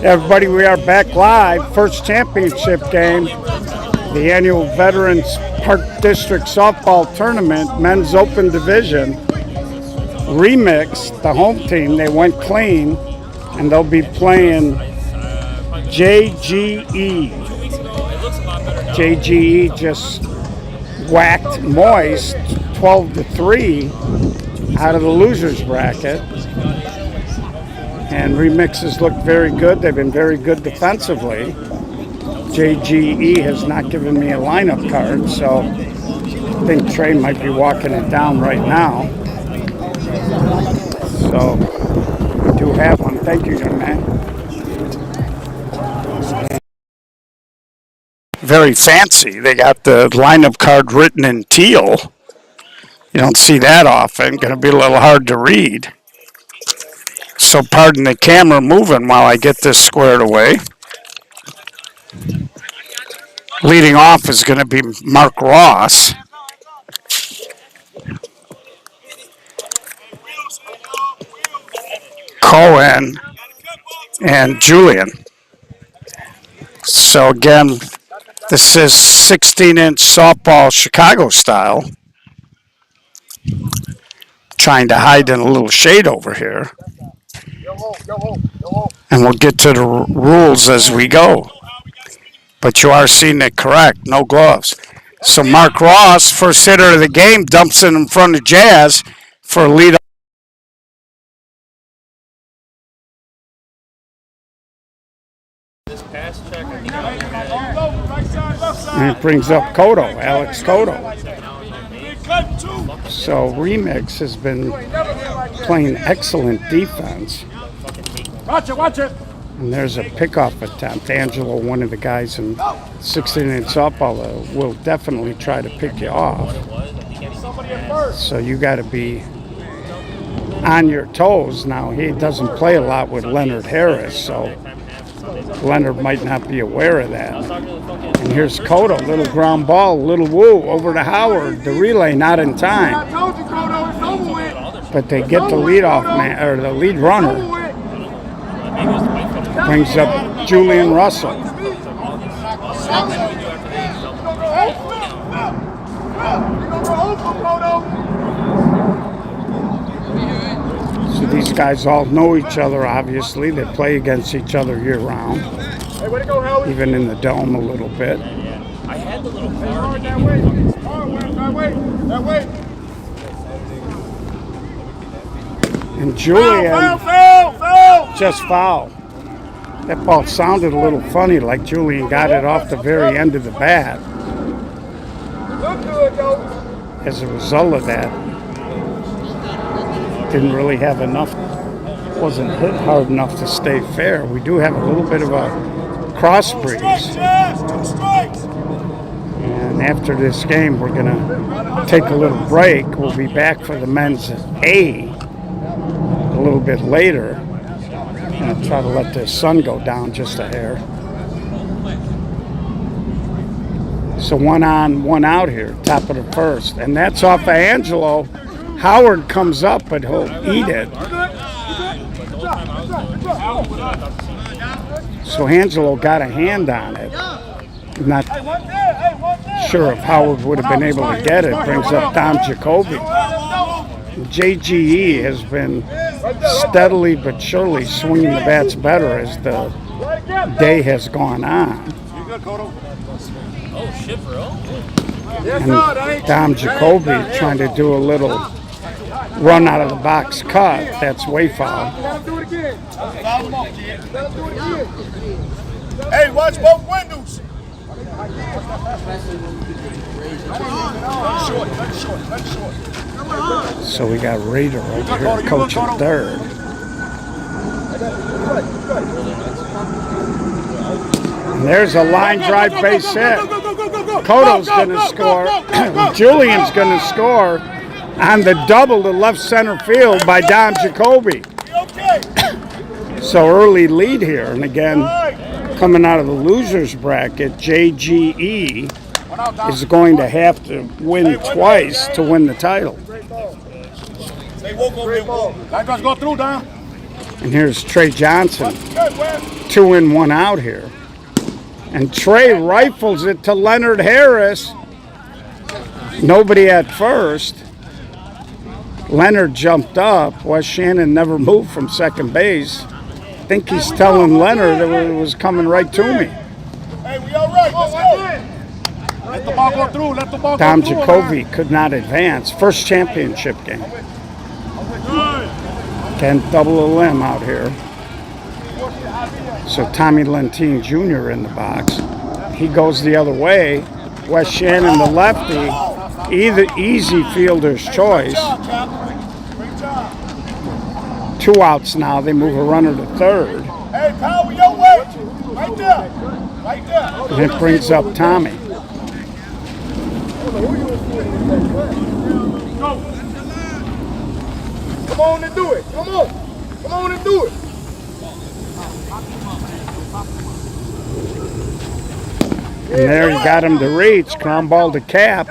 Everybody, we are back live. First championship game, the annual Veterans Park District Softball Tournament, Men's Open Division. Remix, the home team, they went clean, and they'll be playing JGE. JGE just whacked Moist 12-3 out of the losers bracket. And Remixes look very good. They've been very good defensively. JGE has not given me a lineup card, so I think Trey might be walking it down right now. So I do have one. Thank you, young man. Very fancy. They got the lineup card written in teal. You don't see that often. Going to be a little hard to read. So pardon the camera moving while I get this squared away. Leading off is going to be Mark Ross. Cohen and Julian. So again, this is 16-inch softball Chicago style. Trying to hide in a little shade over here. And we'll get to the rules as we go. But you are seeing it correct, no gloves. So Mark Ross, first hitter of the game, dumps it in front of Jazz for a lead. And it brings up Cotto, Alex Cotto. So Remix has been playing excellent defense. Watch it. And there's a pickoff attempt. Angelo, one of the guys in 16-inch softball, will definitely try to pick you off. So you got to be on your toes. Now, he doesn't play a lot with Leonard Harris, so Leonard might not be aware of that. And here's Cotto, little ground ball, little woo over to Howard. The relay not in time. But they get the leadoff man, or the lead runner. Brings up Julian Russell. So these guys all know each other, obviously. They play against each other year-round. Even in the dome a little bit. And Julian just fouled. That ball sounded a little funny, like Julian got it off the very end of the bat. As a result of that, didn't really have enough, wasn't hit hard enough to stay fair. We do have a little bit of a cross breeze. And after this game, we're going to take a little break. We'll be back for the men's A a little bit later. And try to let the sun go down just a hair. So one on, one out here, top of the first. And that's off of Angelo. Howard comes up, but he'll eat it. So Angelo got a hand on it. Not sure if Howard would have been able to get it. Brings up Dom Jacoby. JGE has been steadily but surely swinging the bats better as the day has gone on. And Dom Jacoby trying to do a little run out of the box cut. That's way foul. Hey, watch both windows. Short. So we got Raider over here coaching third. And there's a line drive base hit. Cotto's going to score. Julian's going to score on the double to left center field by Dom Jacoby. So early lead here. And again, coming out of the losers bracket, JGE is going to have to win twice to win the title. Let us go through, Don. And here's Trey Johnson, Good, Wes. 2 in, 1 out here. And Trey rifles it to Leonard Harris. Nobody at first. Leonard jumped up. Wes Shannon never moved from second base. I think he's telling Leonard it was coming right to me. Hey, we all right. Let's go. Let the ball go through. Let the ball Dom go through. Jacoby could not advance. First championship game. Can't double a limb out here. So Tommy Lentine Jr. in the box. He goes the other way. Wes Shannon, the lefty, either easy fielder's choice. Great job. 2 outs now. They move a runner to third. Hey, power your way. Right there. Right there. And it brings up Tommy. Come on and do it. Come on. Come on and do it. And there he got him to reach. Ground ball to Cap.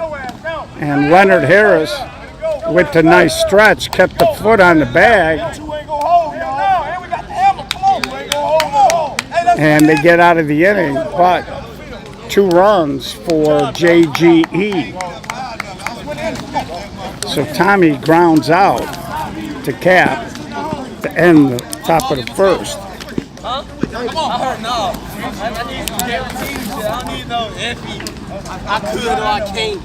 And Leonard Harris, with the nice stretch, kept the foot on the bag. You ain't gonna hold, y'all. And we got the hammer. Come on. You ain't gonna hold at all. And they get out of the inning. But 2 runs for JGE. So Tommy grounds out to Cap to end the top of the first. Huh? Come on. I heard no. I need some guarantees. I don't need no iffy. I could or I can't.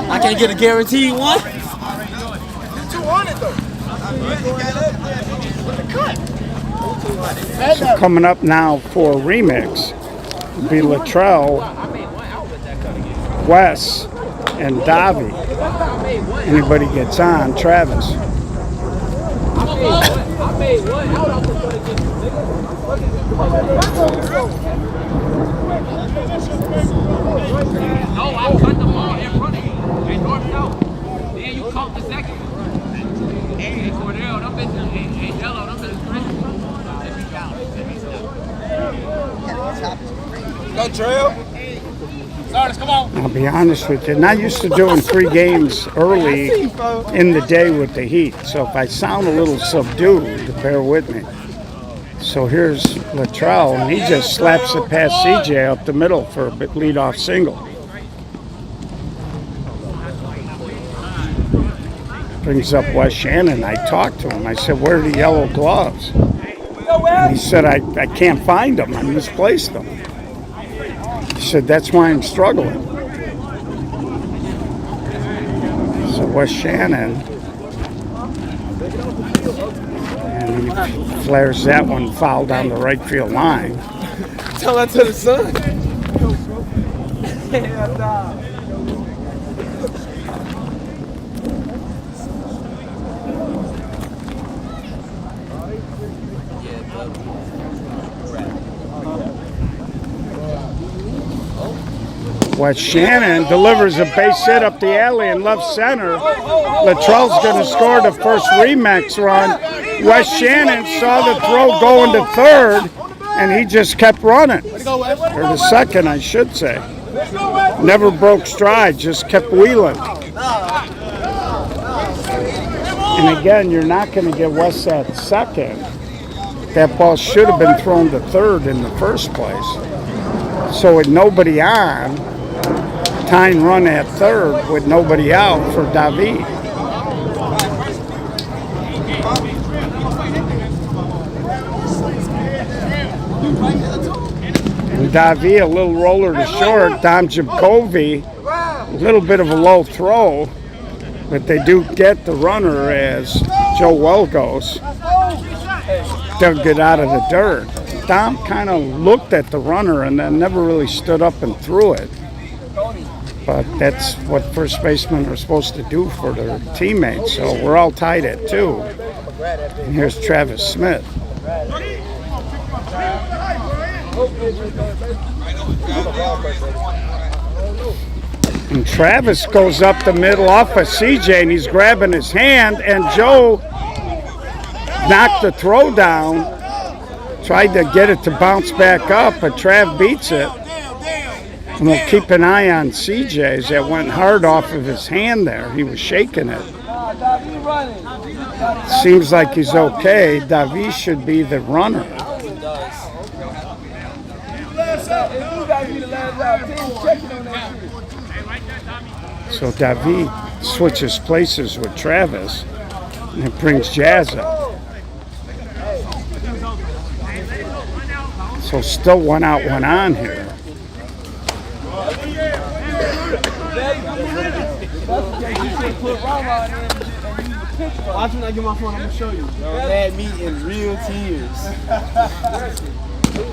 I can't get a guaranteed one. 200 though. So coming up now for a remix will be Latrell, Wes, and Davi. Anybody gets on, Travis. No, I cut the ball in front of you. They north out. Then you caught the second one. Hey, Cordell, them bitches, hey, Jello, them bitches crazy. Go trail. Sardis, come on. I'll be honest with you, not used to doing 3 games early in the day with the Heat. So if I sound a little subdued, bear with me. So here's Latrell, and he just slaps it past CJ up the middle for a leadoff single. Brings up Wes Shannon. I talked to him. I said, where are the yellow gloves? And he said, I can't find them. I misplaced them. He said, that's why I'm struggling. So Wes Shannon, and he flares that one foul down the right field line. Tell that to the sun. Wes Shannon delivers a base hit up the alley in left center. Latrell's going to score the first remix run. Wes Shannon saw the throw going to third, and he just kept running. Or the second, I should say. Never broke stride, just kept wheeling. And again, you're not going to get Wes at second. That ball should have been thrown to third in the first place. So with nobody on, tying run at third with nobody out for Davi. And Davi, a little roller to short. Dom Jacoby, a little bit of a low throw, but they do get the runner as Joe Welgos dug it out of the dirt. Dom kind of looked at the runner and then never really stood up and threw it. But that's what first basemen are supposed to do for their teammates. So we're all tied at 2. And here's Travis Smith. And Travis goes up the middle off of CJ, and he's grabbing his hand, and Joe knocked the throw down, tried to get it to bounce back up, but Trav beats it. And we'll keep an eye on CJ as that went hard off of his hand there. He was shaking it. Seems like he's okay. Davi should be the runner. So Davi switches places with Travis, and it brings Jazz up. So still 1 out, 1 on here. Watch when I get my phone, I'm gonna show you. Had me in real tears.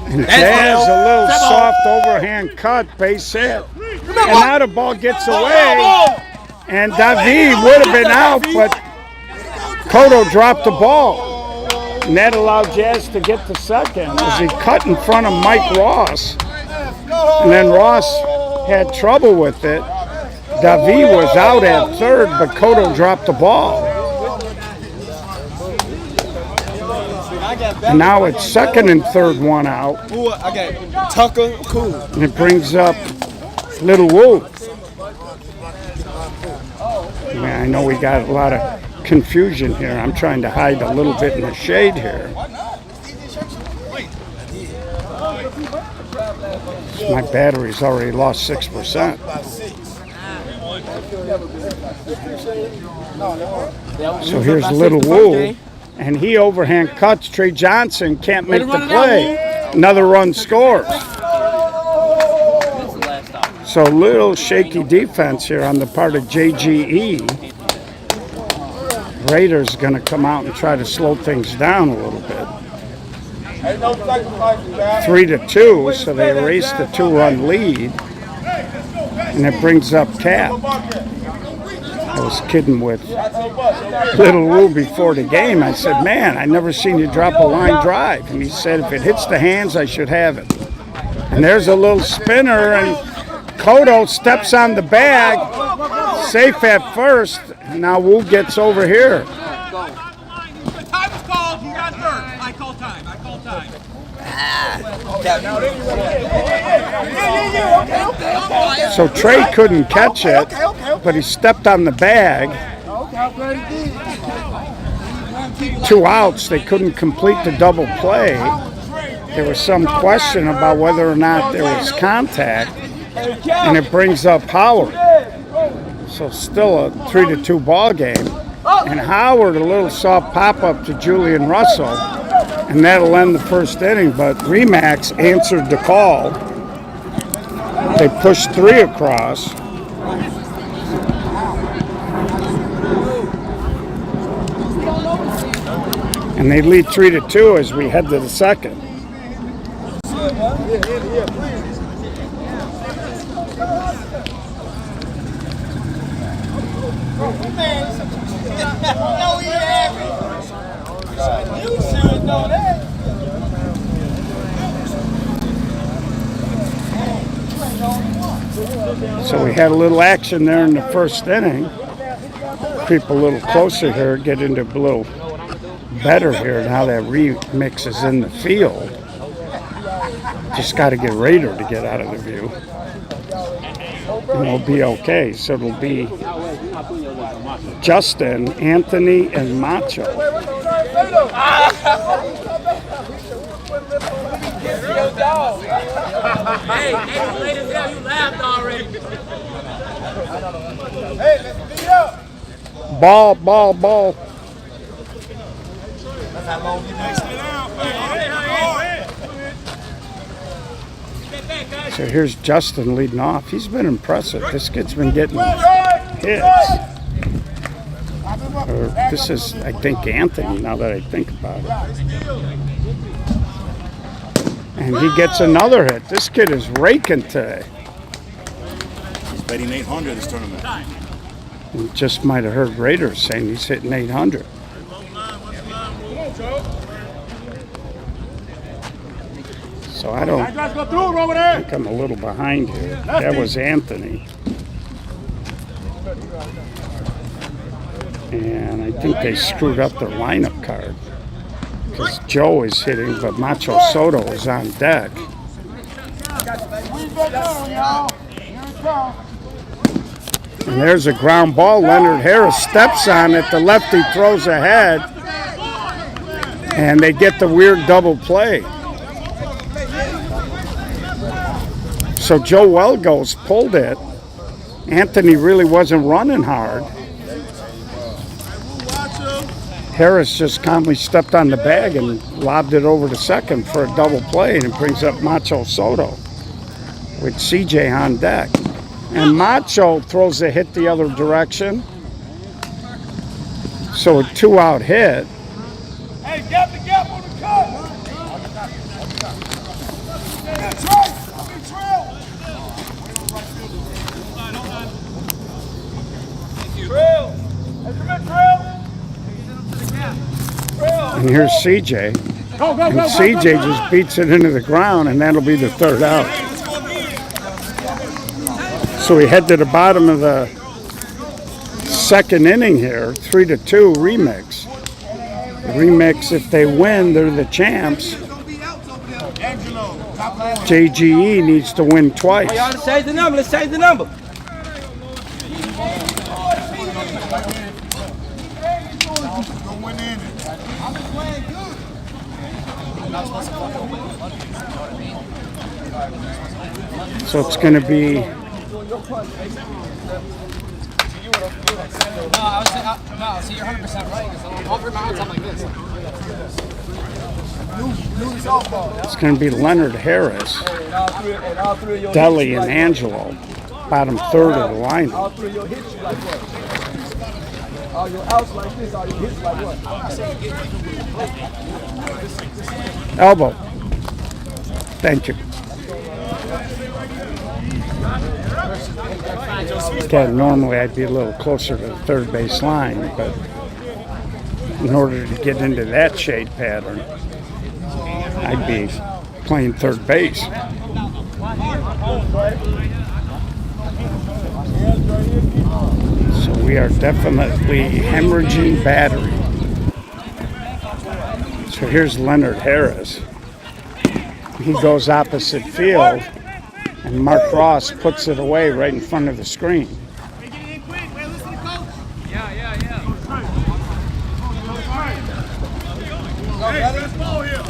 And Jazz, a little soft overhand cut, base hit. And now the ball gets away. And Davi would have been out, but Cotto dropped the ball. And that allowed Jazz to get to second as he cut in front of Mike Ross. And then Ross had trouble with it. Davi was out at third, but Cotto dropped the ball. And now it's second and third, 1 out. Ooh, I got Tucker, cool. And it brings up Little Woo. Yeah, I know we got a lot of confusion here. I'm trying to hide a little bit in the shade here. My battery's already lost 6%. So here's Little Woo, and he overhand cuts. Trey Johnson can't make the play. Another run scores. So a little shaky defense here on the part of JGE. Raiders going to come out and try to slow things down a little bit. 3-2, so they erased the 2-run lead. And it brings up Cap. I was kidding with Little Woo before the game. I said, man, I never seen you drop a line drive. And he said, if it hits the hands, I should have it. And there's a little spinner, and Cotto steps on the bag, safe at first. Now Woo gets over here. Time is called. You got third. I call time. I call time. So Trey couldn't catch it, but he stepped on the bag. 2 outs. They couldn't complete the double play. There was some question about whether or not there was contact, and it brings up Howard. So still a 3-2 ball game. And Howard, a little soft pop-up to Julian Russell, and that'll end the first inning. But Remax answered the call. They pushed 3 across. And they lead 3-2 as we head to the second. You should know that. So we had a little action there in the first inning. Creep a little closer here, get into a little better here now that Remix is in the field. Just got to get Raider to get out of the view. And it'll be okay. So it'll be Justin, Anthony, and Macho. Hey, don't lay this down. You laughed already. Hey, let's beat up. Ball. So here's Justin leading off. He's been impressive. This kid's been getting hits. Or this is, I think, Anthony, now that I think about it. And he gets another hit. This kid is raking today. He's betting 800 this tournament. You just might have heard Raiders saying he's hitting 800. So I think I'm a little behind here. That was Anthony. And I think they screwed up their lineup card. Because Joe is hitting, but Macho Soto is on deck. And there's a ground ball. Leonard Harris steps on it. The lefty throws ahead. And they get the weird double play. So Joe Welgos pulled it. Anthony really wasn't running hard. Harris just calmly stepped on the bag and lobbed it over to second for a double play, and it brings up Macho Soto with CJ on deck. And Macho throws a hit the other direction. So a 2-out hit. Hey, gap the gap on the cut. That's right. Trail. Hey, come in, Trail. And here's CJ. And CJ just beats it into the ground, and that'll be the 3rd out. So we head to the bottom of the 2nd inning here, 3-2 remix. Remix, if they win, they're the champs. JGE needs to win twice. Y'all, let's change the number. Let's change the number. So it's going to be No, see, you're 100% right. All 3 miles, I'm like this. it's going to be Leonard Harris, Deli, and Angelo, bottom 3rd of the lineup. All 3 of your hits you like what? All your outs like this, all your hits like what? Elbow. Thank you. Again, normally I'd be a little closer to the 3rd base line, but in order to get into that shade pattern, I'd be playing 3rd base. So we are definitely hemorrhaging battery. So here's Leonard Harris. He goes opposite field, and Mark Ross puts it away right in front of the screen.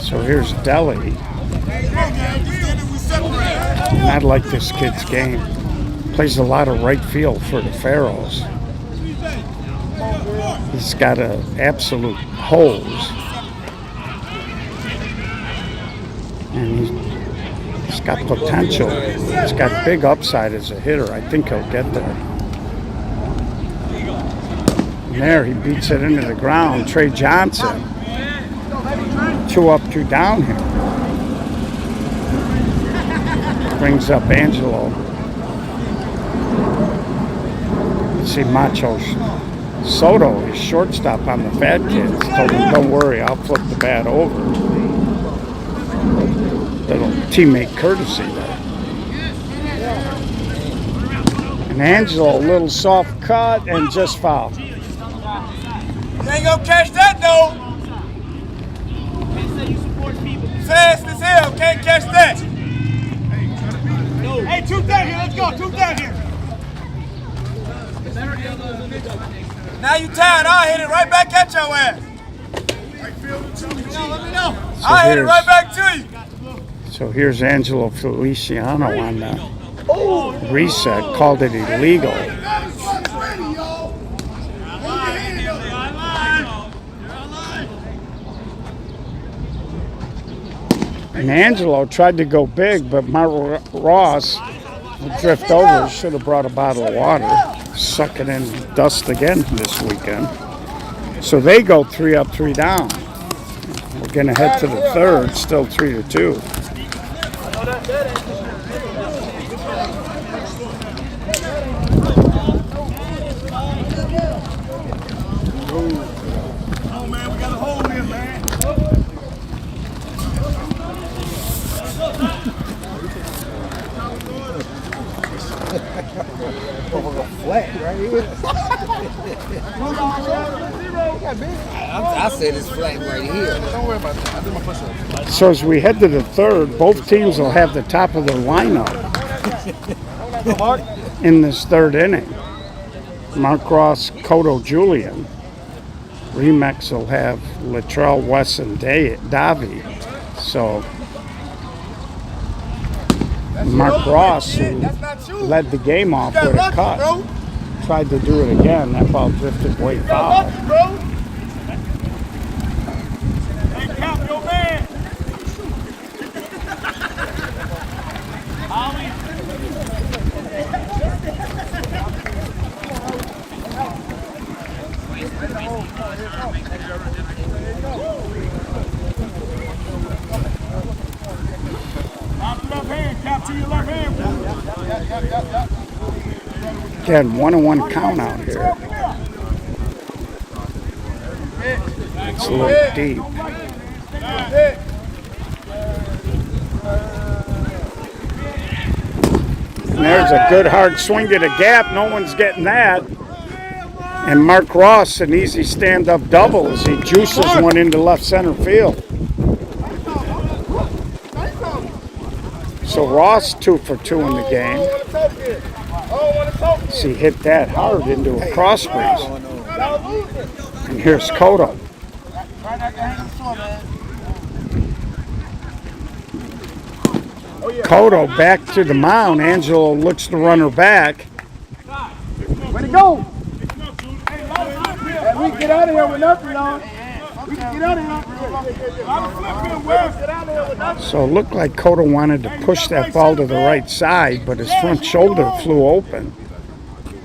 So here's Deli. And I like this kid's game. Plays a lot of right field for the Pharaohs. He's got an absolute hose. And he's got potential. He's got big upside as a hitter. I think he'll get there. And there, he beats it into the ground. Trey Johnson. 2 up, 2 down here. Brings up Angelo. See Macho Soto, his shortstop on the Fat Kids. Told him, don't worry, I'll flip the bat over. Little teammate courtesy there. And Angelo, a little soft cut and just foul. You ain't gonna catch that though. Fast as hell, can't catch that. Hey, 2 down here, let's go, 2 down here. Now you tired, I'll hit it right back at your ass. Let me know. I'll hit it right back to you. So here's Angelo Feliciano on the reset, called it illegal. And Angelo tried to go big, but Mark Ross would drift over. Should have brought a bottle of water. Suck it in dust again this weekend. So they go 3 up, 3 down. We're going to head to the 3rd, still 3-2. Oh man, we got a hole here, man. Flat, right here. I said it's flat right here. Don't worry about that. I did my push-up. So as we head to the 3rd, both teams will have the top of their lineup in this 3rd inning. Mark Ross, Cotto, Julian. Remix will have Latrell, Wes, and Davi. So Mark Ross, who led the game off with a cut, tried to do it again. That ball drifted way foul. Again, 1-1 count out here. It's a little deep. And there's a good hard swing to the gap. No one's getting that. And Mark Ross, an easy stand-up double as he juices one into left center field. So Ross 2 for 2 in the game. He hit that hard into a cross breeze. And here's Cotto. Cotto back to the mound. Angelo looks to run her back. Way to go! We can get out of here with nothing on. We can get out of here. So it looked like Cotto wanted to push that ball to the right side, but his front shoulder flew open.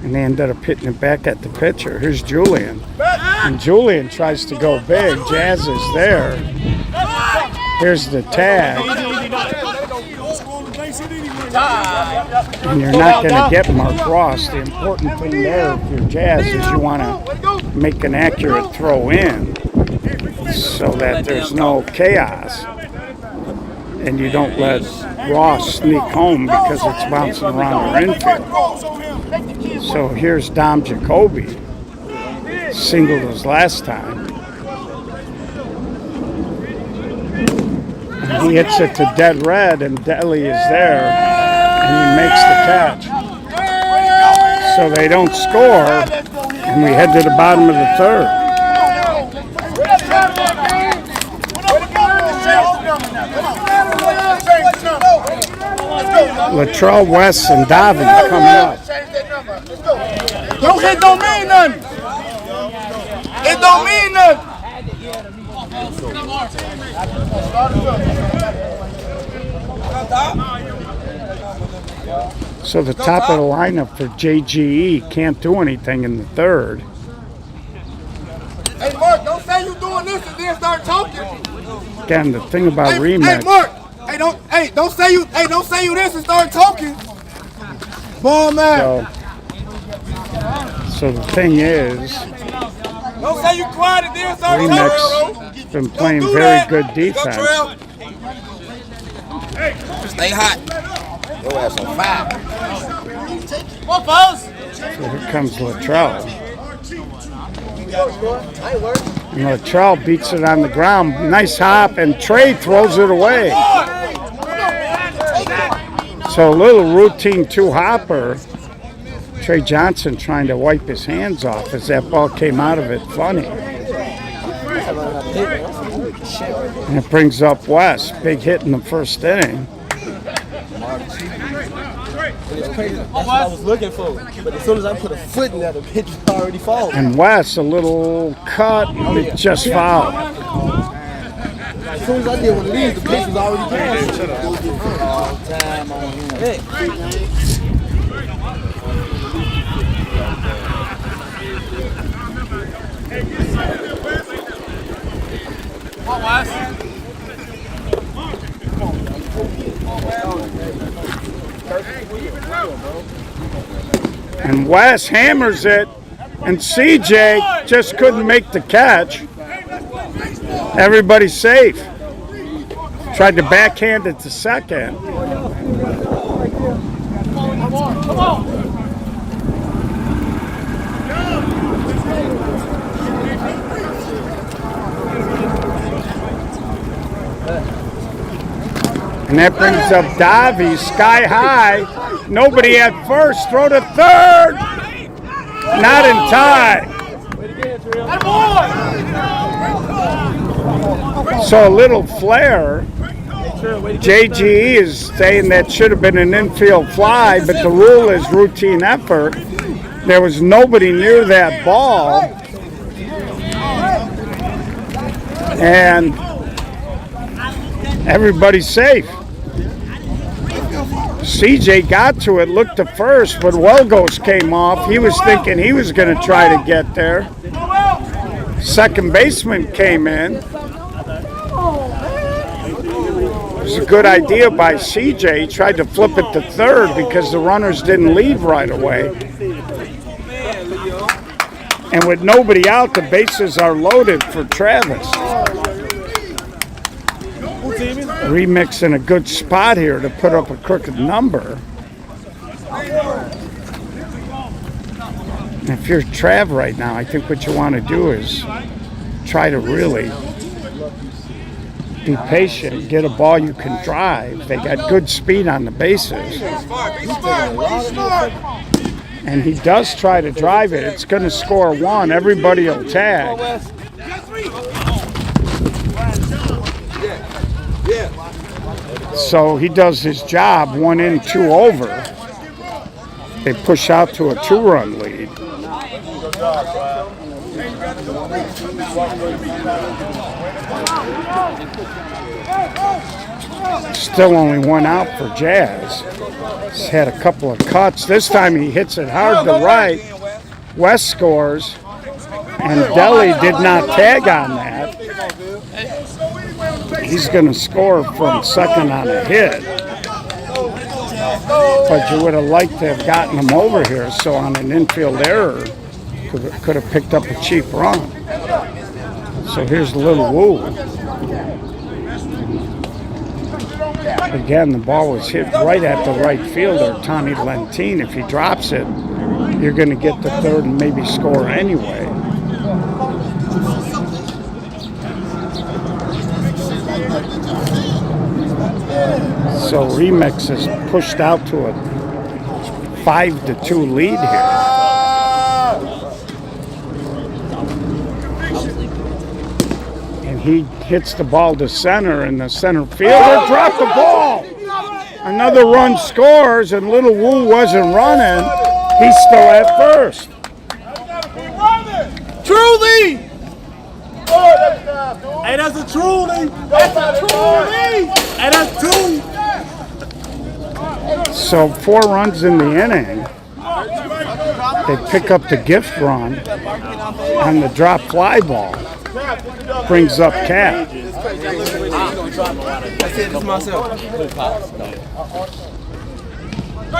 And they ended up hitting it back at the pitcher. Here's Julian. And Julian tries to go big. Jazz is there. Here's the tag. And you're not going to get Mark Ross. The important thing there if you're Jazz is you want to make an accurate throw in so that there's no chaos. And you don't let Ross sneak home because it's bouncing around the infield. So here's Dom Jacoby. Singled his last time. And he hits it to dead red, and Deli is there, and he makes the catch. So they don't score, and we head to the bottom of the third. Latrell, West, and Davi coming up. Don't hit, don't mean nothing. It don't mean nothing. So the top of the lineup for JGE can't do anything in the third. Hey Mark, don't say you doing this and then start talking. Again, the thing about Remix. Hey Mark, don't say you this and start talking. Ball man. So the thing is, Don't say you quiet and then start Remix talking. has been playing very good defense. Stay hot. Your ass on fire. Come on, fellas. So here comes Latrell. And Latrell beats it on the ground. Nice hop, and Trey throws it away. So a little routine two-hopper. Trey Johnson trying to wipe his hands off as that ball came out of it funny. And it brings up West. Big hit in the first inning. It's crazy. That's what I was looking for. But as soon as I put a foot in there, the pitch was already falling. And West, a little cut, it just fouled. As soon as I did one of these, the pitch was already And Wes hammers it, and CJ just couldn't make the catch. Everybody's safe. Tried to backhand it to second. And that brings up Davi, sky high. Nobody at first. Throw to third. Not in time. So a little flare. JGE is saying that should have been an infield fly, but the rule is routine effort. There was nobody near that ball. And everybody's safe. CJ got to it, looked to first, but Welgos came off. He was thinking he was going to try to get there. Second baseman came in. It was a good idea by CJ. He tried to flip it to third because the runners didn't leave right away. And with nobody out, the bases are loaded for Travis. Remix in a good spot here to put up a crooked number. And if you're Trav right now, I think what you want to do is try to really be patient, get a ball you can drive. They got good speed on the bases. And he does try to drive it. It's going to score one. Everybody will tag. So he does his job, 1 in, 2 over. They push out to a 2-run lead. Still only 1 out for Jazz. He's had a couple of cuts. This time he hits it hard to right. West scores, and Delhi did not tag on that. He's going to score from second on a hit. But you would have liked to have gotten him over here, so on an infield error, could have picked up a cheap run. So here's Little Woo. Again, the ball was hit right at the right fielder, Tommy Lentine. If he drops it, you're going to get the third and maybe score anyway. So Remix is pushed out to a 5-2 lead here. And he hits the ball to center, and the center fielder dropped the ball. Another run scores, and Little Woo wasn't running. He's still at first. Truly! Hey, that's a truly! That's a truly! Hey, that's 2! So 4 runs in the inning. They pick up the gift run on the drop fly ball. Brings up Cap.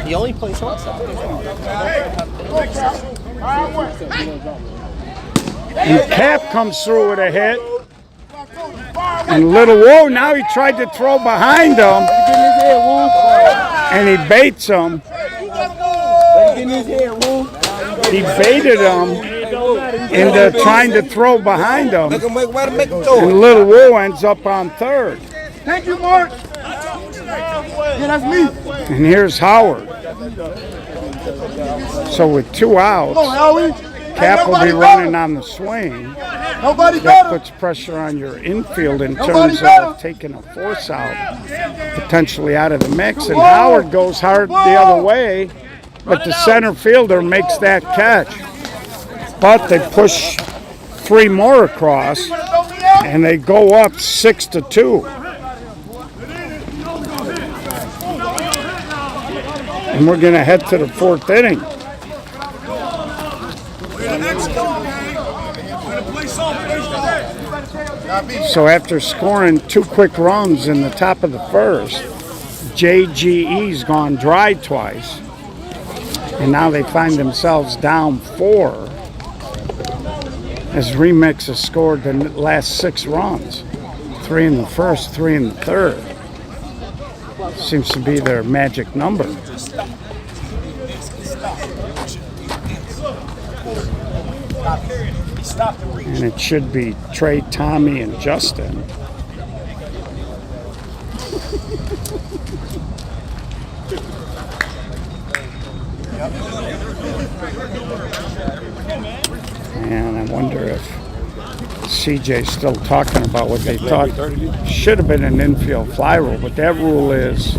He only plays shortstop. And Cap comes through with a hit. And Little Woo, now he tried to throw behind him. And he baits him. He baited him into trying to throw behind him. And Little Woo ends up on third. Thank you, Mark! Yeah, that's me! And here's Howard. So with 2 outs, Cap will be running on the swing. That puts pressure on your infield in terms of taking a force out, potentially out of the mix. And Howard goes hard the other way, but the center fielder makes that catch. But they push 3 more across, and they go up 6-2. And we're going to head to the 4th inning. So after scoring 2 quick runs in the top of the first, JGE's gone dry twice. And now they find themselves down 4 as Remix has scored the last 6 runs. 3 in the first, 3 in the third. Seems to be their magic number. And it should be Trey, Tommy, and Justin. wonder if CJ's still talking about what they thought should have been an infield fly rule. But that rule is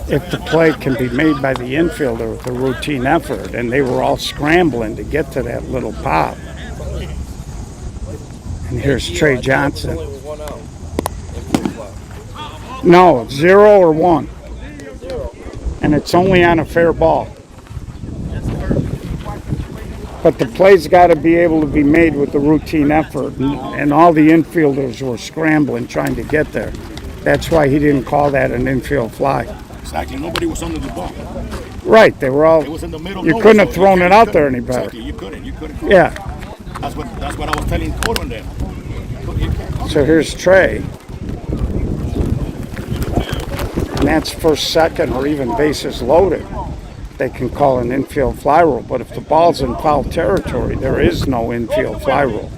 if the play can be made by the infielder with a routine effort, and they were all scrambling to get to that little pop. And here's Trey Johnson. No, 0 or 1. And it's only on a fair ball. But the play's got to be able to be made with a routine effort, and all the infielders were scrambling trying to get there. That's why he didn't call that an infield fly. Exactly. Nobody was under the ball. Right, they were all. It was in the middle. You couldn't have thrown it out there any better. Exactly. You couldn't. Yeah. That's what I was telling Coro and them. So here's Trey. And that's first, second, or even bases loaded. They can call an infield fly rule. But if the ball's in foul territory, there is no infield fly rule.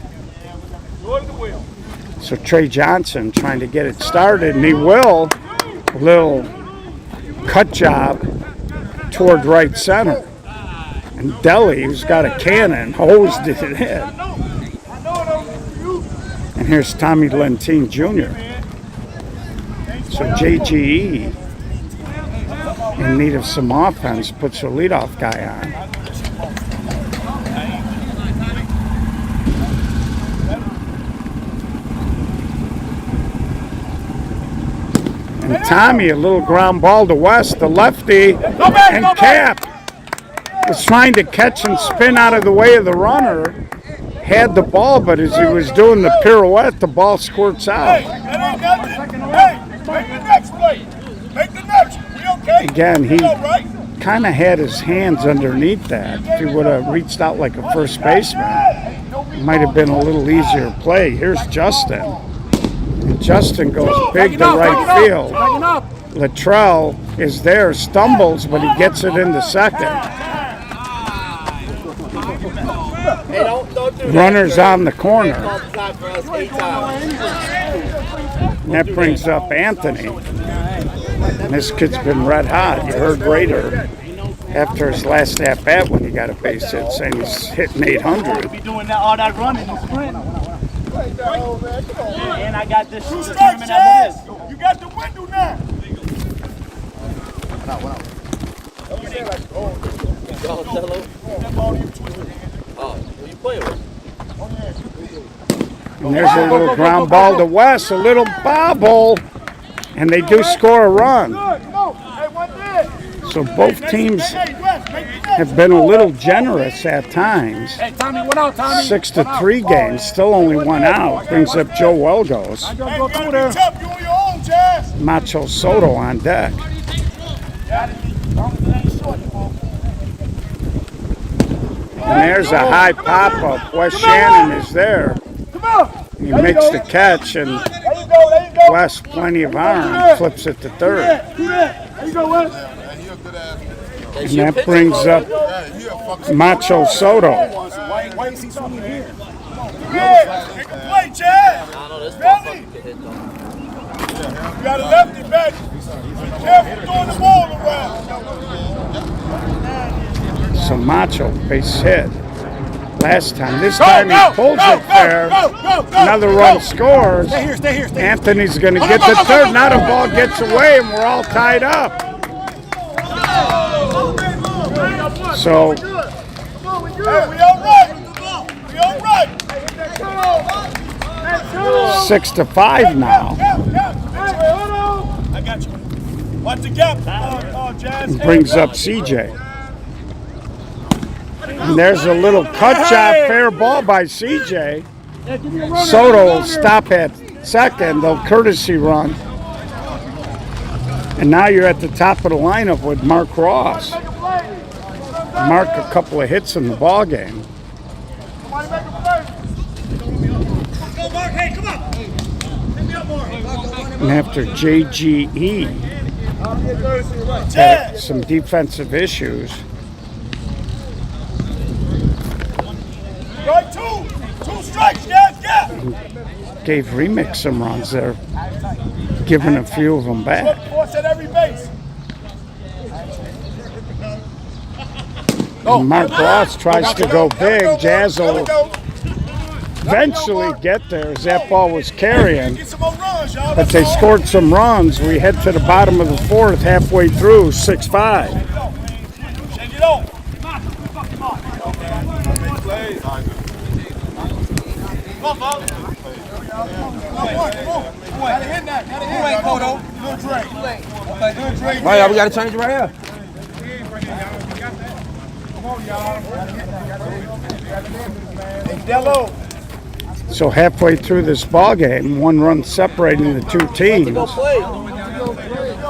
So Trey Johnson trying to get it started, and he will. A little cut job toward right center. And Deli, who's got a cannon, hosed it in. And here's Tommy Lentine Jr. So JGE, in need of some offense, puts a leadoff guy on. And Tommy, a little ground ball to West, the lefty, and Cap was trying to catch and spin out of the way of the runner. Had the ball, but as he was doing the pirouette, the ball squirts out. Again, he kind of had his hands underneath that. If he would have reached out like a first baseman, it might have been a little easier play. Here's Justin. And Justin goes big to right field. Luttrell is there, stumbles, but he gets it into second. Runners on the corner. And that brings up Anthony. And this kid's been red hot. You heard Raider after his last at bat when he got a base hit saying he's hitting 800. Be doing all that running and sprinting. And I got this. You got the window now. And there's a little ground ball to West, a little bobble, and they do score a run. So both teams have been a little generous at times. 6-3 games, still only 1 out. Brings up Joe Welgos. Macho Soto on deck. And there's a high pop-up. Wes Shannon is there. He makes the catch, and Wes, plenty of arm, flips it to third. And that brings up Macho Soto. Why is he swinging here? Yeah, make a play, Chad. Ready? You got a lefty back. Be careful throwing the ball around. So Macho, base hit. Last time. This time he pulls it there. Another run scores. Stay here. Anthony's going to get the third. Now the ball gets away, and we're all tied up. So, We all right. 6-5 now. I got you. Watch the gap, Jazz. Brings up CJ. And there's a little cut job, fair ball by CJ. Soto will stop at second. They'll courtesy run. And now you're at the top of the lineup with Mark Ross. Mark a couple of hits in the ball game. And after JGE had some defensive issues, Right, two strikes, Jazz. gave Remix some runs there, giving a few of them back. Force at every base. And Mark Ross tries to go big. Jazz will eventually get there as that ball was carrying. Get some more runs, y'all. But they scored some runs. We head to the bottom of the fourth, halfway through, 6-5. Shake it off. Right, y'all, we gotta change it right here. So halfway through this ball game, one run separating the two teams.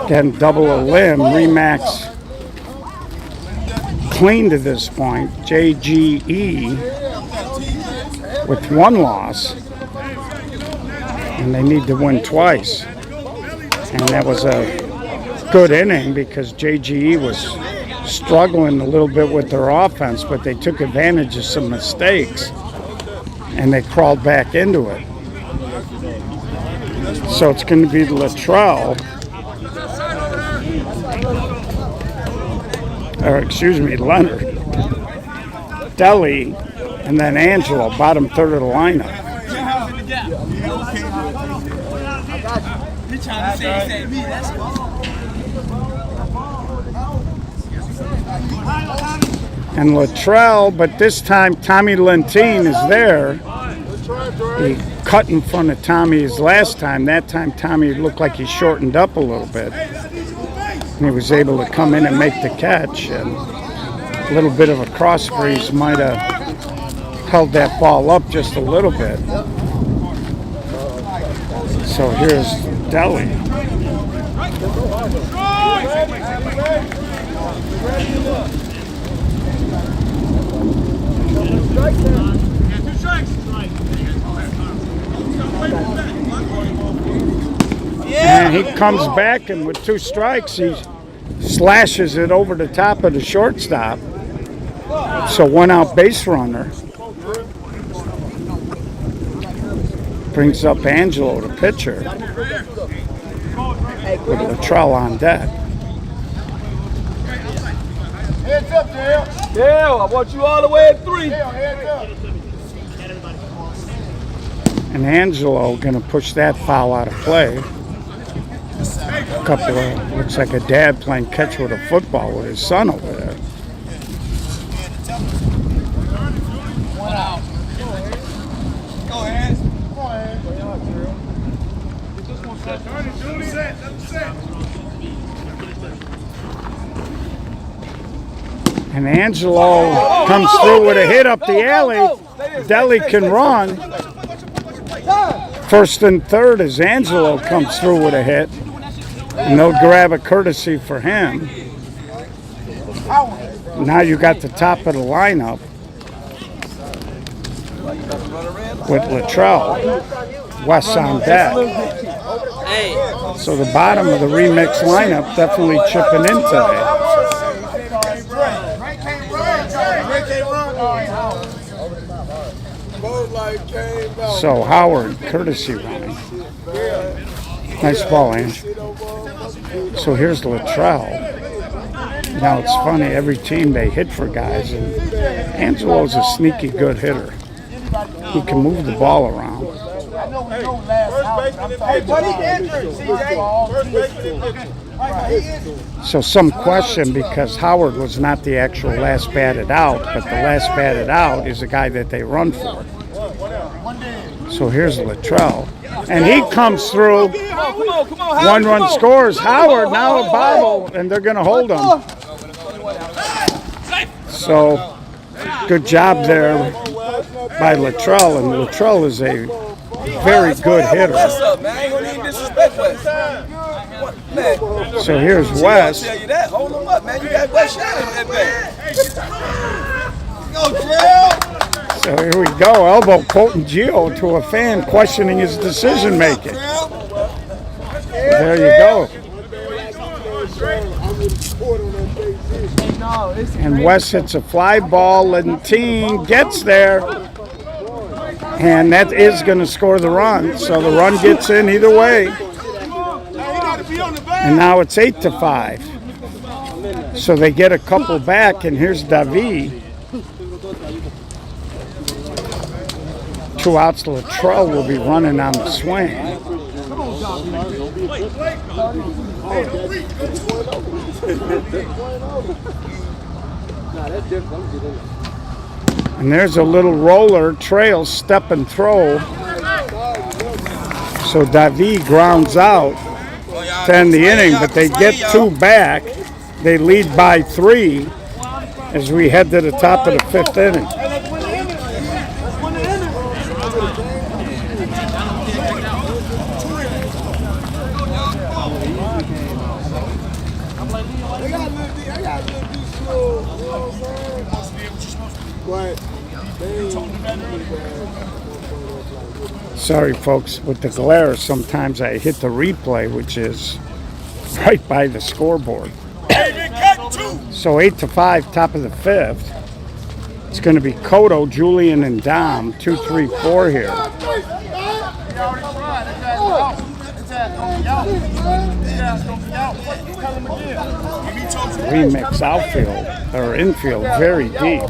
Getting double a limb. Remax clean to this point. JGE with one loss. And they need to win twice. And that was a good inning because JGE was struggling a little bit with their offense, but they took advantage of some mistakes and they crawled back into it. So it's going to be Luttrell, or excuse me, Leonard, Deli, and then Angelo, bottom third of the lineup. And Luttrell, but this time Tommy Lentine is there. He cut in front of Tommy his last time. That time Tommy looked like he shortened up a little bit. And he was able to come in and make the catch. And a little bit of a cross breeze might have held that ball up just a little bit. So here's Deli. And he comes back, and with 2 strikes, he slashes it over the top of the shortstop. So 1 out base runner. Brings up Angelo, the pitcher, with Luttrell on deck. Heads up, Dale. Dale, I want you all the way at 3. Dale, heads up. And Angelo gonna push that foul out of play. A couple of, looks like a dad playing catch with a football with his son over there. Go ahead. And Angelo comes through with a hit up the alley. Deli can run. First and third as Angelo comes through with a hit. And they'll grab a courtesy for him. Now you got the top of the lineup with Luttrell. Wes on deck. So the bottom of the remix lineup definitely chipping in today. So Howard, courtesy running. Nice ball, Ange. So here's Luttrell. Now it's funny, every team they hit for guys, and Angelo's a sneaky good hitter. He can move the ball around. So some question, because Howard was not the actual last batted out, but the last batted out is the guy that they run for. So here's Luttrell. And he comes through. 1 run scores. Howard now a bobble, and they're going to hold him. So good job there by Luttrell, and Luttrell is a very good hitter. So here's Wes. Hold him up, man. You got Wes shot in that So here we go. Elbow quoting Gio to a fan questioning his decision making. There you go. And Wes hits a fly ball. Lentine gets there. And that is going to score the run. So the run gets in either way. And now it's 8-5. So they get a couple back, and here's Davi. 2 outs. Latrell will be running on the swing. And there's a little roller, trail, step and throw. So Davi grounds out to end the inning, but they get 2 back. They lead by 3 as we head to the top of the 5th inning. Sorry, folks, with the glare, sometimes I hit the replay, which is right by the scoreboard. So 8-5, top of the 5th. It's going to be Cotto, Julian, and Dom. 2, 3, 4 here. Remix outfield or infield, very deep.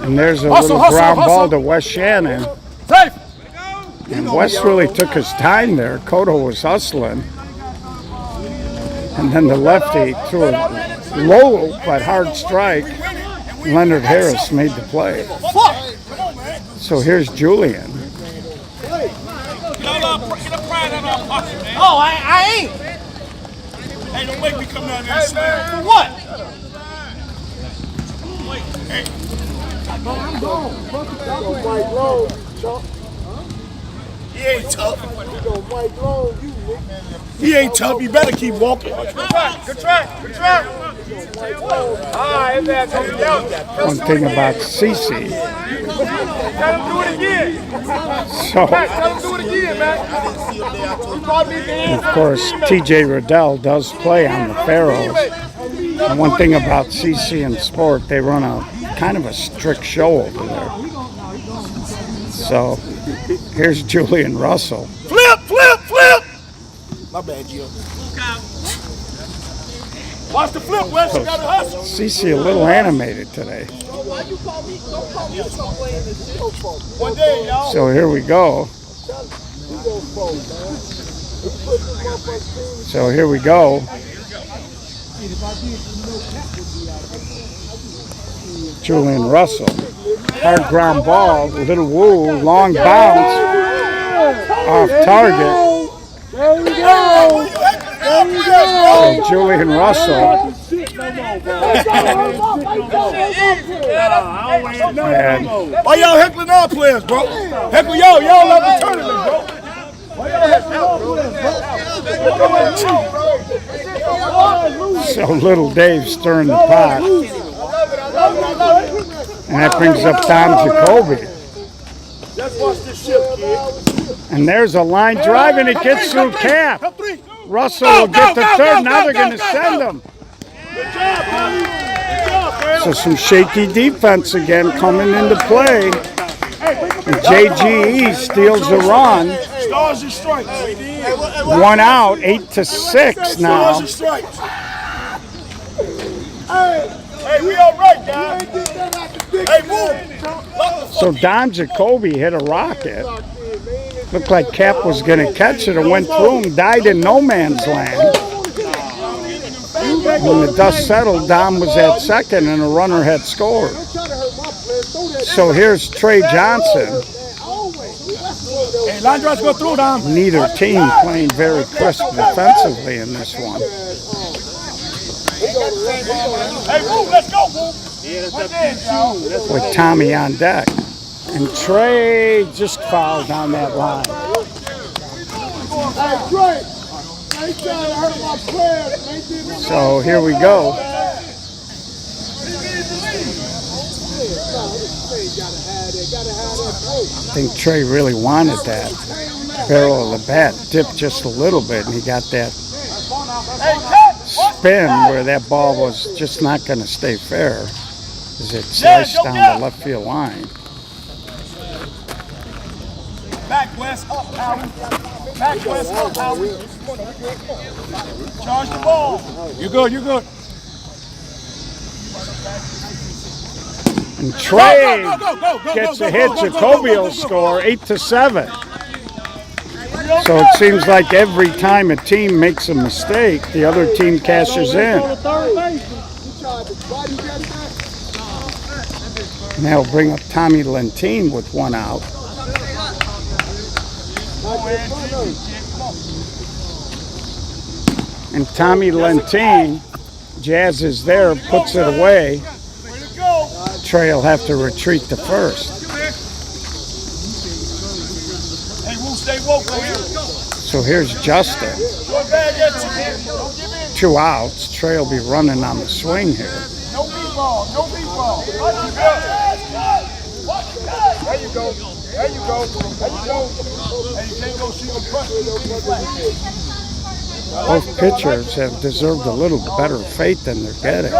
And there's a little ground ball to West Shannon. And West really took his time there. Cotto was hustling. And then the lefty threw a low but hard strike. Leonard Harris made the play. So here's Julian. Oh, I ain't. Hey, don't make me come down there and slam. For what? Hey. I'm gone. He ain't tough. He ain't tough. You better keep walking. Good track. One thing about CC. Tell him do it again. So, Tell him do it again, man. and of course, TJ Riddell does play on the Pharaohs. And one thing about CC in sport, they run a kind of a strict show over there. So, here's Julian Russell. Flip! My bad, Gio. Watch the flip, Wes. You gotta hustle. CC a little animated today. One day, y'all. So here we go. Julian Russell. Hard ground ball, little woo, long bounce, off target. There we go. So Julian Russell. And Why y'all heckling our players, bro? Heckle y'all love the tournament, bro. Why y'all heckling our players, so little Dave stirring the pot. And that brings up Tom Jacoby. Let's watch this shit, kid. And there's a line drive, and it gets through Cap. Russell will get the third. Now they're going to send him. So some shaky defense again coming into play. And JGE steals the run. Stars and stripes. 1 out, 8-6 now. Stars and stripes. Hey, we all right, guys. Hey, move. So Don Jacoby hit a rocket. Looked like Cap was going to catch it and went through him, died in no man's land. When the dust settled, Dom was at second and a runner had scored. So here's Trey Johnson. Hey, line drives go through, Dom. Neither team playing very crisp defensively in this one. Hey, move, let's go, move. With Tommy on deck. And Trey just fouled down that line. So here we go. I think Trey really wanted that barrel of the bat dipped just a little bit, and he got that spin where that ball was just not going to stay fair as it sliced down the left field line. Back west up, Howie. Back west up, Howie. Charge the ball. You good, you good. And Trey Go, gets a hit. Jacoby will score 8-7. So it seems like every time a team makes a mistake, the other team cashes in. Now we'll bring up Tommy Lentine with one out. And Tommy Lentine, Jazz is there, puts it away. Trey will have to retreat to first. Hey, Wu, stay woke, man. So here's Justin. 2 outs. Trey will be running on the swing here. No beat ball, no beat ball. There you go. There you go. There you go. Hey, you can't go see the front. Both pitchers have deserved a little better fate than they're getting.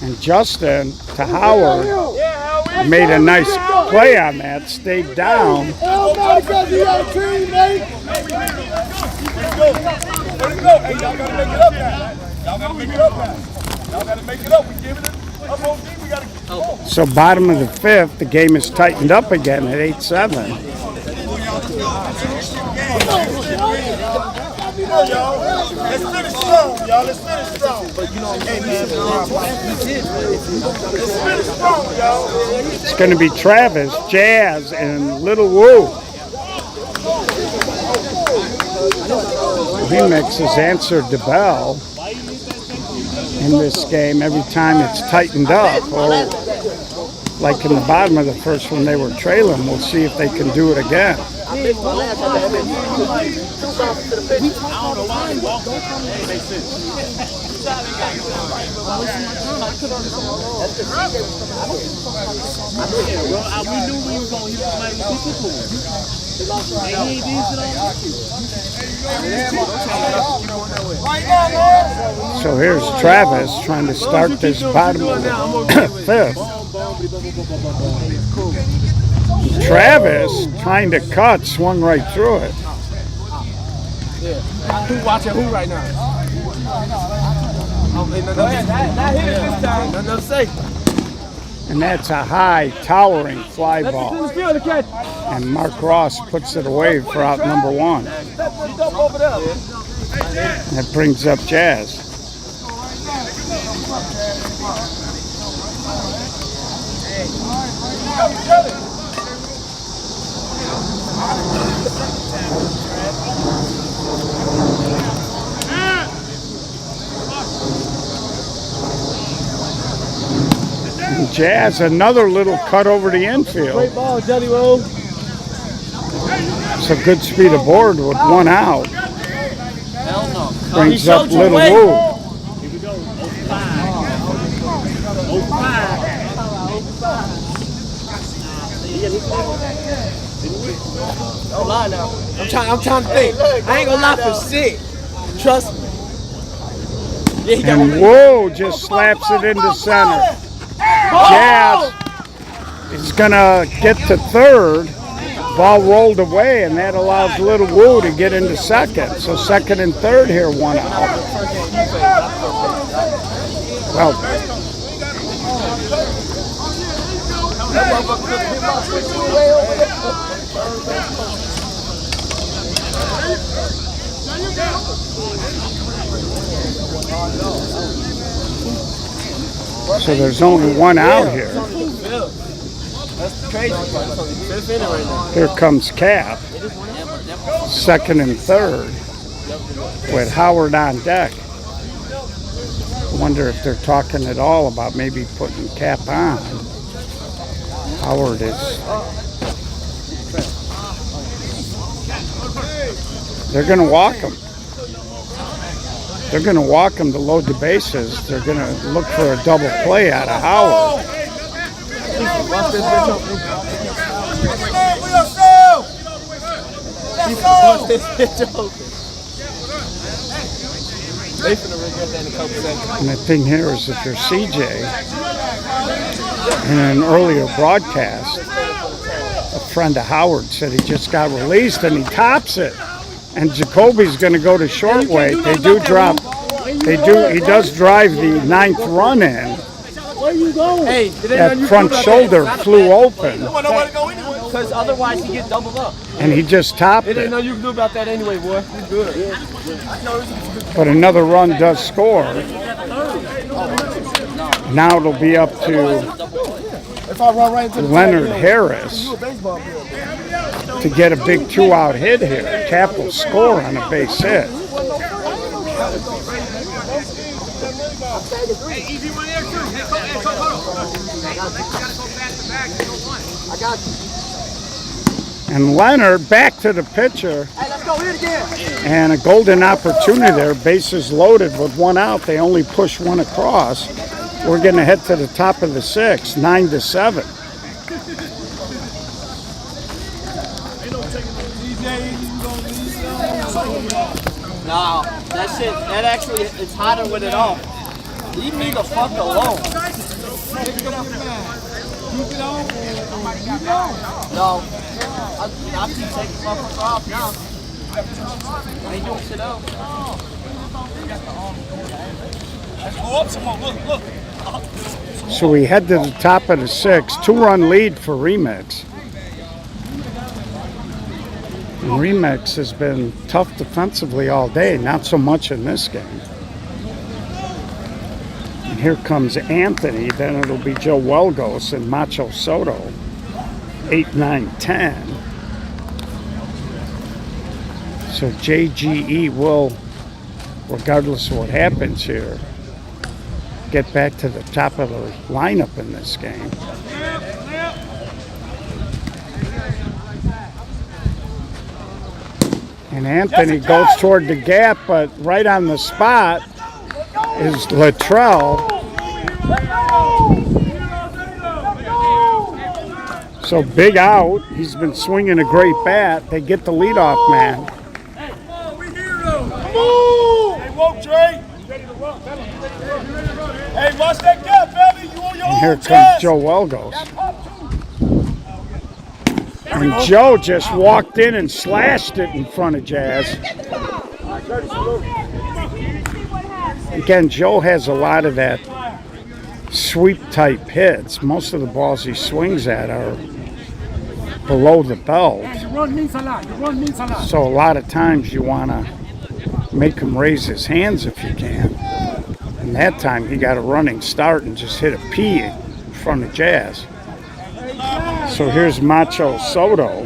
And Justin to Howard made a nice play on that, stayed down. Oh my God, you got a team, mate. Let it go. Hey, y'all gotta make it up now. Y'all gotta make it up now. Y'all gotta make it up. We give it up. We gotta keep going. So bottom of the 5th, the game is tightened up again at 8-7. Y'all. Let's finish strong, y'all. Let's finish strong. But you know, hey, man, let's finish strong, y'all. It's going to be Travis, Jazz, and Little Woo. Remix has answered the bell in this game every time it's tightened up. Or like in the bottom of the first when they were trailing, we'll see if they can do it again. So here's Travis trying to start this bottom of the 5th. Travis trying to cut, swung right through it. Who watching who right now? Not hit it this time. Nothing to say. And that's a high, towering fly ball. And Mark Ross puts it away for out number 1. That brings up Jazz. And Jazz, another little cut over the infield. Great ball, Jelly Roll. It's a good speed aboard with 1 out. Hell no. Brings up Little Woo. Don't lie now. I'm trying to think. I ain't gonna lie for shit. Trust me. Yeah, he got And Woo just slaps it into center. Jazz is gonna get to third. Ball rolled away, and that allows Little Woo to get into second. So second and third here, 1 out. Well, so there's only 1 out here. That's crazy. Here comes Cap. Second and third with Howard on deck. I wonder if they're talking at all about maybe putting Cap on. Howard is. They're going to walk him. They're going to walk him to load the bases. They're going to look for a double play out of Howard. Watch this bitch open. Watch this bitch open. They finna regret that in a couple seconds. And the thing here is if you're CJ, in an earlier broadcast, a friend of Howard said he just got released and he tops it. And Jacoby's going to go to short weight. They do drop. He does drive the 9th run in. Where you going? Hey, That front shoulder flew open. Because otherwise he get doubled up. And he just topped It ain't it. nothing you can do about that anyway, boy. You good. But another run does score. Now it'll be up to If I run right into the Leonard Harris to get a big 2-out hit here. Cap will score on a base hit. Hey, easy one there too. Hey, hold on. Hey, you gotta go fast back to go one. I got you. And Leonard back to the pitcher. Hey, let's go hit again. And a golden opportunity there. Bases loaded with 1 out. They only push 1 across. We're going to head to the top of the 6th, 9-7. No, that shit, that actually, it's hotter with it off. Leave me the fuck alone. No, I'll keep taking my fuck off now. I ain't doing shit else. Let's go up some more. Look. So we head to the top of the 6th, 2-run lead for Remix. And Remix has been tough defensively all day, not so much in this game. And here comes Anthony, then it'll be Joe Welgos and Macho Soto, 8, 9, 10. So JGE will, regardless of what happens here, get back to the top of the lineup in this game. And Anthony goes toward the gap, but right on the spot is Luttrell. So big out. He's been swinging a great bat. They get the leadoff man. Hey, walk, Trey. Hey, watch that gap, baby. You on your And here own comes chest. Joe Welgos. And Joe just walked in and slashed it in front of Jazz. Again, Joe has a lot of that sweep type hits. Most of the balls he swings at are below the belt. So a lot of times you want to make him raise his hands if you can. And that time he got a running start and just hit a P in front of Jazz. So here's Macho Soto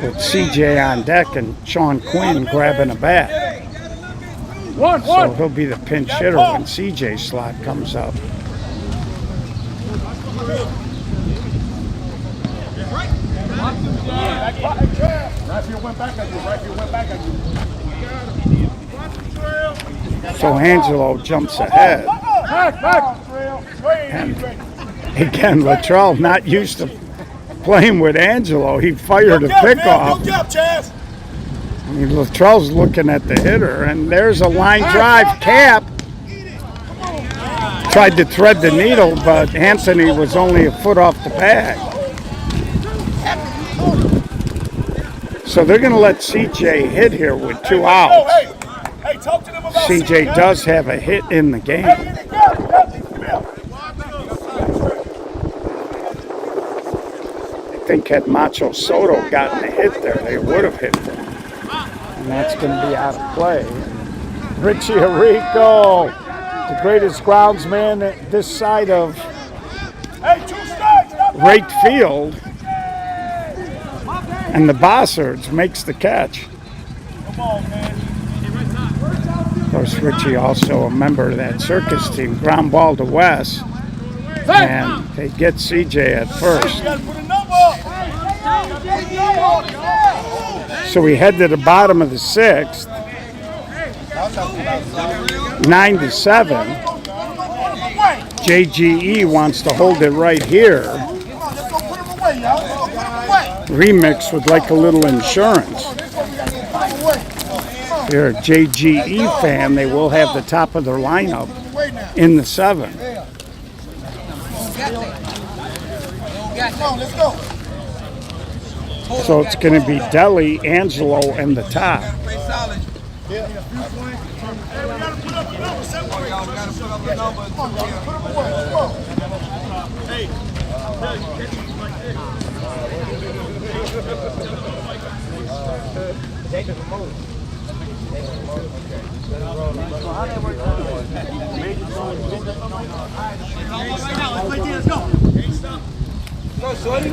with CJ on deck and Sean Quinn grabbing a bat. So he'll be the pinch hitter when CJ's slot comes up. So Angelo jumps ahead. And again, Luttrell not used to playing with Angelo. He fired a pickoff. I mean, Luttrell's looking at the hitter, and there's a line drive. Cap tried to thread the needle, but Anthony was only a foot off the bag. So they're going to let CJ hit here with 2 outs. CJ does have a hit in the game. I think had Macho Soto gotten a hit there, they would have hit him. And that's going to be out of play. Richie Arico, the greatest groundsman this side of right field. And the Bossards makes the catch. Of course, Richie also a member of that circus team. Ground ball to West. And they get CJ at first. So we head to the bottom of the 6th. 9-7. JGE wants to hold it right here. Remix would like a little insurance. If you're a JGE fan, they will have the top of their lineup in the 7th. So it's going to be Deli, Angelo, and the top. Play solid. Hey, we gotta put up the number. Y'all gotta put up the number. Hey. Take the remote. Let's go. Go, shorty.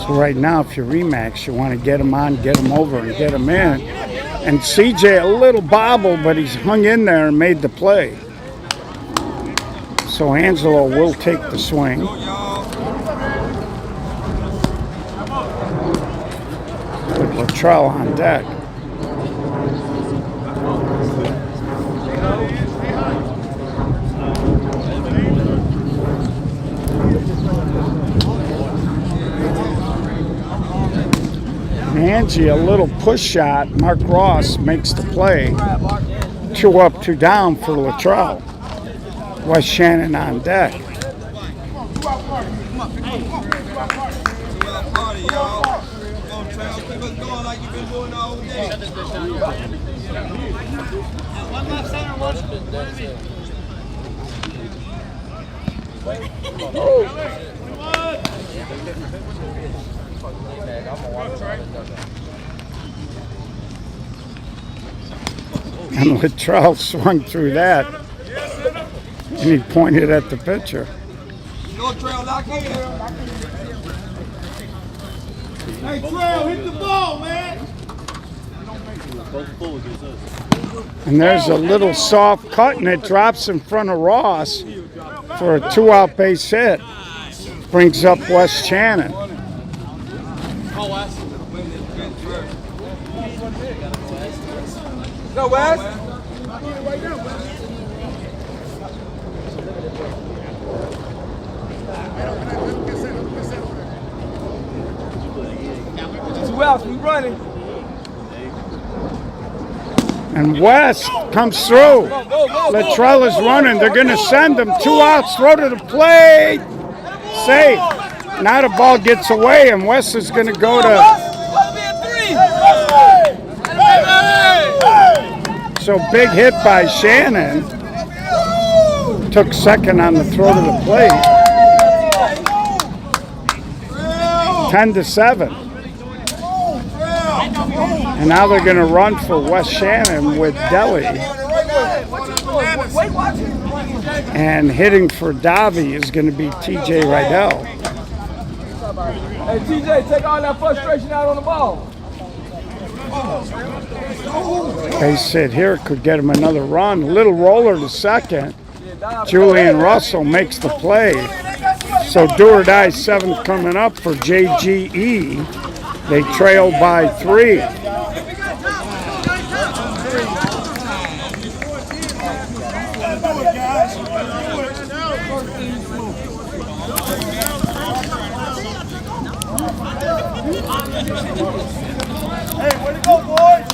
So right now, if you're Remax, you want to get him on, get him over, and get him in. And CJ, a little bobble, but he's hung in there and made the play. So Angelo will take the swing. With Latrell on deck. Angie, a little push shot. Mark Ross makes the play. 2 up, 2 down for Latrell. West Shannon on deck. And Latrell swung through that, and he pointed at the pitcher. Go, Trail, lock in. Hey, Trail, hit the ball, man. And there's a little soft cut, and it drops in front of Ross for a 2-out base hit. Brings up West Shannon. Go, Wes. Two outs, we running. And West comes through. Latrell is running. They're going to send him. 2 outs, throw to the plate. Safe. Now the ball gets away, and West is going to go to... So big hit by Shannon. Took second on the throw to the plate. 10-7. And now they're going to run for West Shannon with Deli. And hitting for Davi is going to be TJ Rydell. Hey, TJ, take all that frustration out on the ball. Base hit here could get him another run. Little roller to second. Julian Russell makes the play. So do or die 7th coming up for JGE. They trail by 3. Hey, way to go, boys.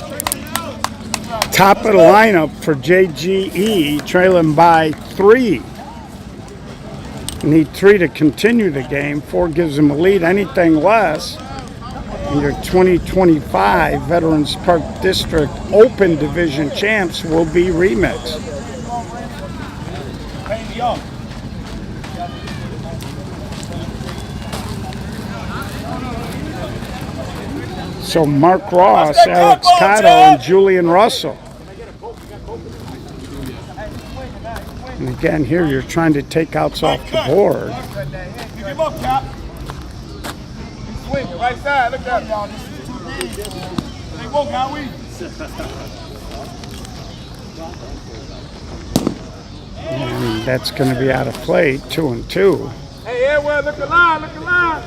Top of the lineup for JGE, trailing by 3. Need 3 to continue the game. 4 gives them a lead. Anything less, and your 2025 Veterans Park District Open Division champs will be remixed. So Mark Ross, Alex Cotto, and Julian Russell. And again, here you're trying to take outs off the board. Pick him up, Cap. Swing, right side. Look at him. Hey, whoa, got we. And that's going to be out of play, 2-2. Hey, Edward, look alive, look alive.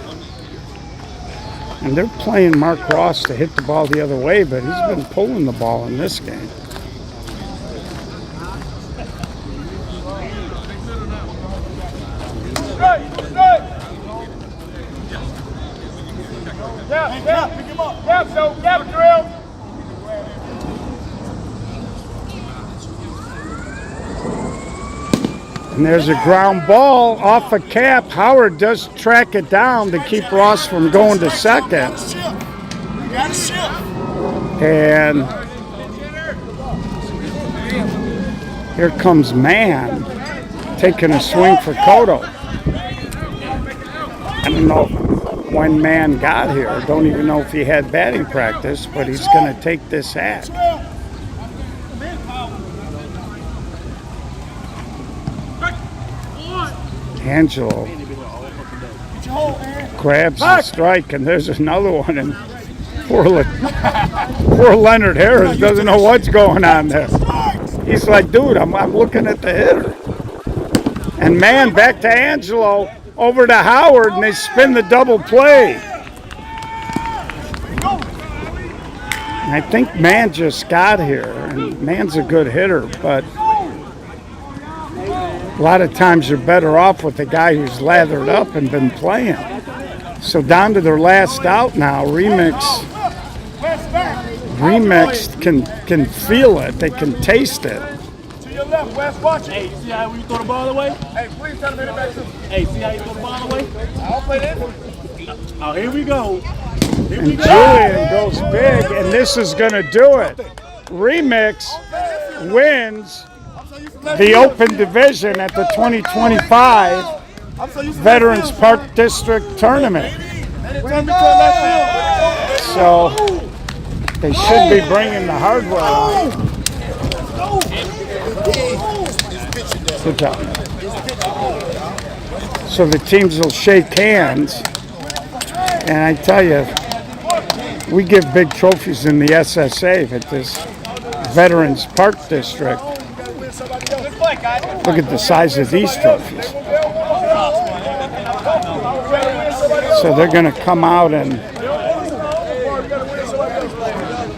And they're playing Mark Ross to hit the ball the other way, but he's been pulling the ball in this game. Cap, pick him up. Cap, so, Cap, drill. And there's a ground ball off a cap. Howard does track it down to keep Ross from going to second. And here comes Mann taking a swing for Cotto. I don't know when Mann got here. Don't even know if he had batting practice, but he's going to take this hat. Angelo grabs the strike, and there's another one. And poor Leonard Harris doesn't know what's going on there. He's like, dude, I'm looking at the hitter. And Mann back to Angelo, over to Howard, and they spin the double play. And I think Mann just got here, and Mann's a good hitter, but a lot of times you're better off with the guy who's lathered up and been playing. So down to their last out now. Remix can feel it. They can taste it. To your left, West, watch it. Hey, you see how you throw the ball away? Hey, please tell me to back to. Hey, see how you throw the ball away? I'll play this. Oh, here we go. And Julian goes big, and this is going to do it. Remix wins the Open Division at the 2025 Veterans Park District Tournament. So they should be bringing the hardware on. Good job. So the teams will shake hands, and I tell you, we give big trophies in the SSA at this Veterans Park District. Look at the size of these trophies. So they're going to come out, and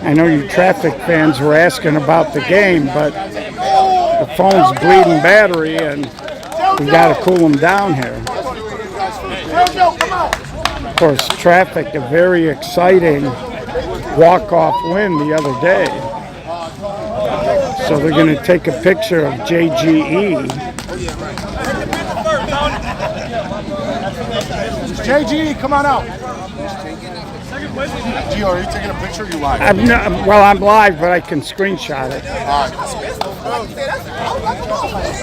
I know you traffic fans were asking about the game, but the phone's bleeding battery, and we got to cool them down here. Of course, traffic, a very exciting walk-off win the other day. So they're going to take a picture of JGE. JG, come on out. Gio, are you taking a picture or you live? I'm live, but I can screenshot it. All right.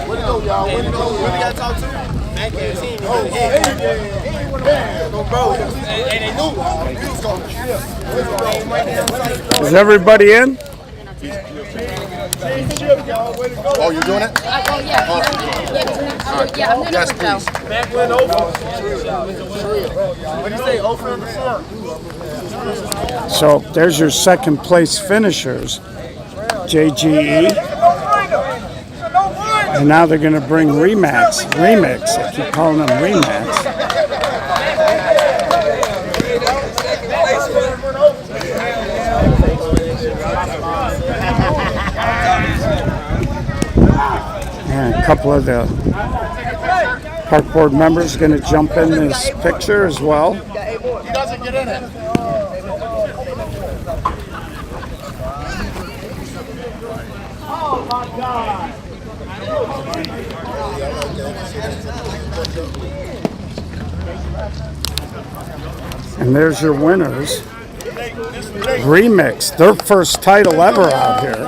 Where to go, y'all? Where to go? Where we got to talk to? Is everybody in? Oh, you're doing it? Well, yeah. Yeah, I'm doing Yes, it now. please. Back win over. What do you say? Over on the front. So there's your second place finishers, JGE. And now they're going to bring Remix. I keep calling them Remix. And a couple of the park board members going to jump in this picture as well. He doesn't get in it. Oh my God. And there's your winners. Remix, their first title ever out here.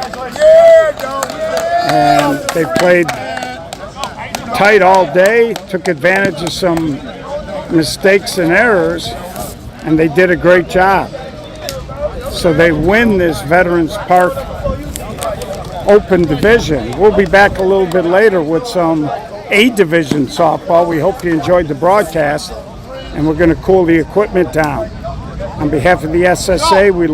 And they played tight all day, took advantage of some mistakes and errors, and they did a great job. So they win this Veterans Park Open Division. We'll be back a little bit later with some A Division softball. We hope you enjoyed the broadcast, and we're going to cool the equipment down. On behalf of the SSA, we